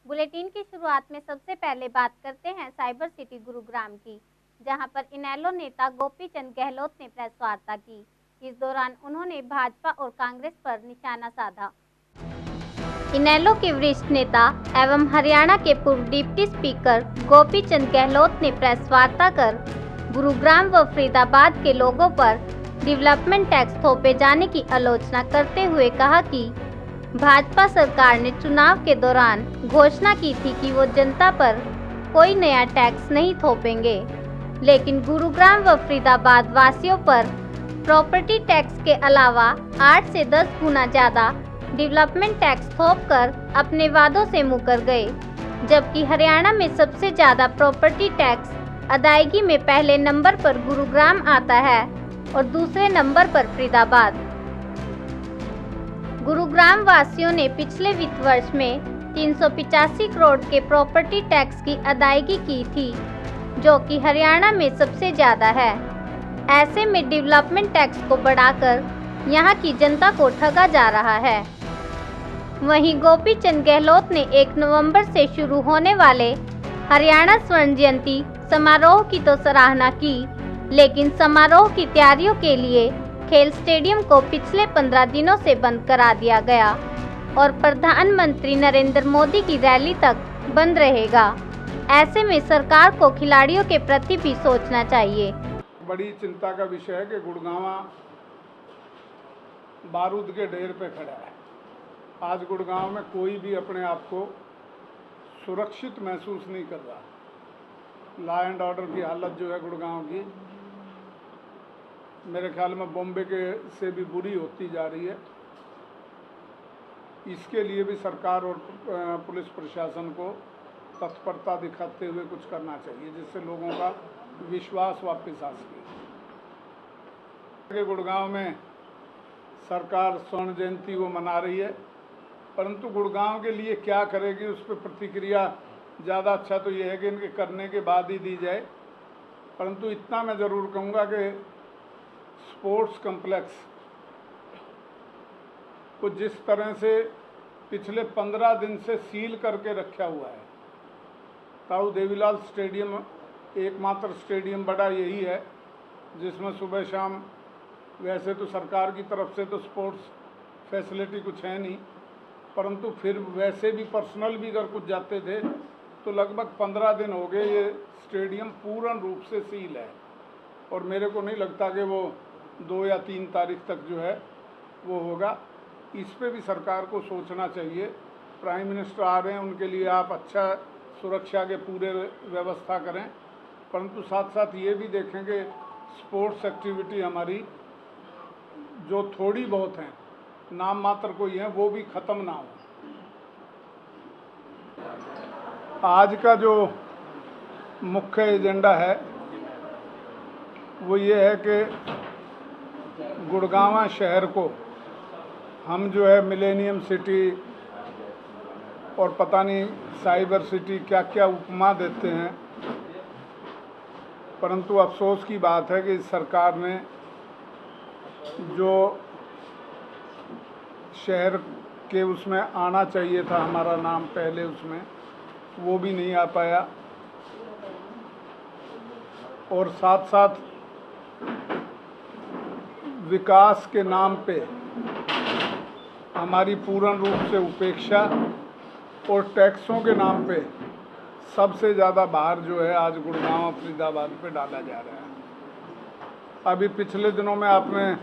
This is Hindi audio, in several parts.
बुलेटिन की शुरुआत में सबसे पहले बात करते हैं साइबर सिटी गुरुग्राम की, जहां पर इनेलो नेता गोपी चंद गहलोत ने प्रेस वार्ता की। इस दौरान उन्होंने भाजपा और कांग्रेस पर निशाना साधा। इनेलो के वरिष्ठ नेता एवं हरियाणा के पूर्व डिप्टी स्पीकर गोपी चंद गहलोत ने प्रेस वार्ता कर गुरुग्राम व फरीदाबाद के लोगों पर डेवलपमेंट टैक्स थोपे जाने की आलोचना करते हुए कहा कि भाजपा सरकार ने चुनाव के दौरान घोषणा की थी कि वो जनता पर कोई नया टैक्स नहीं थोपेंगे, लेकिन गुरुग्राम व फरीदाबाद वासियों पर प्रॉपर्टी टैक्स के अलावा 8 से 10 गुना ज़्यादा डेवलपमेंट टैक्स थोपकर अपने वादों से मुकर गए। जबकि हरियाणा में सबसे ज़्यादा प्रॉपर्टी टैक्स अदायगी में पहले नंबर पर गुरुग्राम आता है और दूसरे नंबर पर फरीदाबाद। गुरुग्राम वासियों ने पिछले वित्त वर्ष में 385 करोड़ के प्रॉपर्टी टैक्स की अदायगी की थी, जो कि हरियाणा में सबसे ज़्यादा है। ऐसे में डेवलपमेंट टैक्स को बढ़ाकर यहां की जनता को ठगा जा रहा है। वहीं गोपी चंद गहलोत ने 1 नवंबर से शुरू होने वाले हरियाणा स्वर्ण जयंती समारोह की तो सराहना की, लेकिन समारोह की तैयारियों के लिए खेल स्टेडियम को पिछले 15 दिनों से बंद करा दिया गया और प्रधानमंत्री नरेंद्र मोदी की रैली तक बंद रहेगा। ऐसे में सरकार को खिलाड़ियों के प्रति भी सोचना चाहिए। बड़ी चिंता का विषय है कि गुड़गांव बारूद के ढेर पे खड़ा है। आज गुड़गांव में कोई भी अपने आप को सुरक्षित महसूस नहीं कर रहा। लॉ एंड ऑर्डर की हालत जो है गुड़गांव की, मेरे ख्याल में बॉम्बे के से भी बुरी होती जा रही है। इसके लिए भी सरकार और पुलिस प्रशासन को तत्परता दिखाते हुए कुछ करना चाहिए, जिससे लोगों का विश्वास वापस आ सके। गुड़गांव में सरकार स्वर्ण जयंती वो मना रही है, परंतु गुड़गांव के लिए क्या करेगी उस पर प्रतिक्रिया ज़्यादा अच्छा तो ये है कि इनके करने के बाद ही दी जाए। परंतु इतना मैं ज़रूर कहूँगा कि स्पोर्ट्स कम्प्लेक्स को जिस तरह से पिछले 15 दिन से सील करके रखा हुआ है, ताऊ देवीलाल स्टेडियम एकमात्र स्टेडियम बड़ा यही है जिसमें सुबह शाम, वैसे तो सरकार की तरफ से तो स्पोर्ट्स फैसिलिटी कुछ है नहीं, परंतु फिर वैसे भी पर्सनल भी अगर कुछ जाते थे तो लगभग 15 दिन हो गए ये स्टेडियम पूर्ण रूप से सील है। और मेरे को नहीं लगता कि वो 2 या 3 तारीख तक जो है वो होगा। इस पे भी सरकार को सोचना चाहिए। प्राइम मिनिस्टर आ रहे हैं, उनके लिए आप अच्छा सुरक्षा के पूरे व्यवस्था करें, परंतु साथ साथ ये भी देखें कि स्पोर्ट्स एक्टिविटी हमारी जो थोड़ी बहुत हैं, नाम मात्र कोई हैं, वो भी ख़त्म ना हो। आज का जो मुख्य एजेंडा है वो ये है कि गुड़गांव शहर को हम जो है मिलेनियम सिटी और पता नहीं साइबर सिटी क्या क्या उपमा देते हैं, परंतु अफसोस की बात है कि सरकार ने जो शहर के उसमें आना चाहिए था हमारा नाम पहले, उसमें वो भी नहीं आ पाया। और साथ साथ विकास के नाम पे हमारी पूर्ण रूप से उपेक्षा और टैक्सों के नाम पे सबसे ज़्यादा भार जो है आज गुड़गांव फरीदाबाद पे डाला जा रहा है। अभी पिछले दिनों में आपने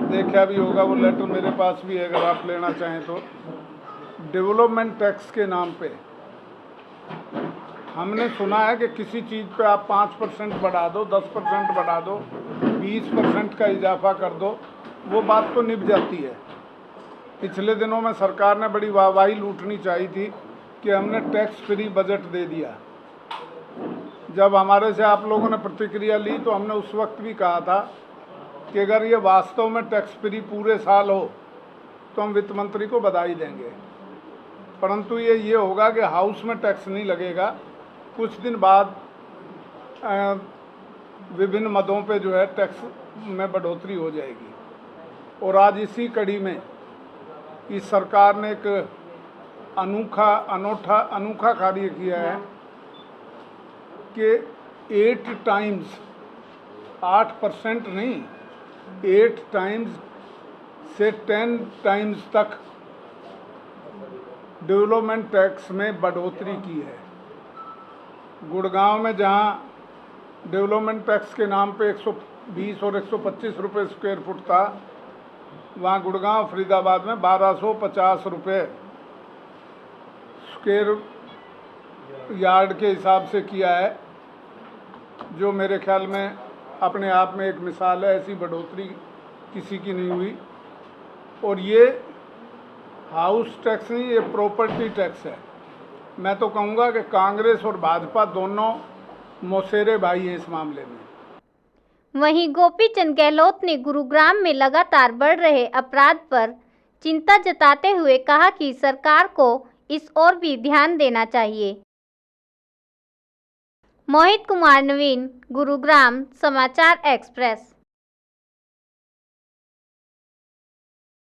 देखा भी होगा, वो लेटर मेरे पास भी है अगर आप लेना चाहें तो, डेवलपमेंट टैक्स के नाम पे हमने सुना है कि किसी चीज़ पे आप 5% बढ़ा दो, 10% बढ़ा दो, 20% का इजाफा कर दो, वो बात तो निभ जाती है। पिछले दिनों में सरकार ने बड़ी वाहवाही लूटनी चाहिए थी कि हमने टैक्स फ्री बजट दे दिया। जब हमारे से आप लोगों ने प्रतिक्रिया ली तो हमने उस वक्त भी कहा था कि अगर ये वास्तव में टैक्स फ्री पूरे साल हो तो हम वित्त मंत्री को बधाई देंगे, परंतु ये होगा कि हाउस में टैक्स नहीं लगेगा। कुछ दिन बाद विभिन्न मदों पे जो है टैक्स में बढ़ोतरी हो जाएगी। और आज इसी कड़ी में इस सरकार ने एक अनोखा कार्य किया है कि 8 टाइम्स, 8% नहीं, 8 टाइम्स से 10 टाइम्स तक डेवलपमेंट टैक्स में बढ़ोतरी की है। गुड़गांव में जहां डेवलपमेंट टैक्स के नाम पे 120 और 125 रुपये स्क्वायर फुट था, वहाँ गुड़गांव फरीदाबाद में 1250 रुपये स्क्वायर यार्ड के हिसाब से किया है, जो मेरे ख्याल में अपने आप में एक मिसाल है। ऐसी बढ़ोतरी किसी की नहीं हुई। और ये हाउस टैक्स नहीं, ये प्रॉपर्टी टैक्स है। मैं तो कहूँगा कि कांग्रेस और भाजपा दोनों मौसेरे भाई हैं इस मामले में। वहीं गोपीचंद गहलोत ने गुरुग्राम में लगातार बढ़ रहे अपराध पर चिंता जताते हुए कहा कि सरकार को इस ओर भी ध्यान देना चाहिए। मोहित कुमार नवीन, गुरुग्राम समाचार एक्सप्रेस।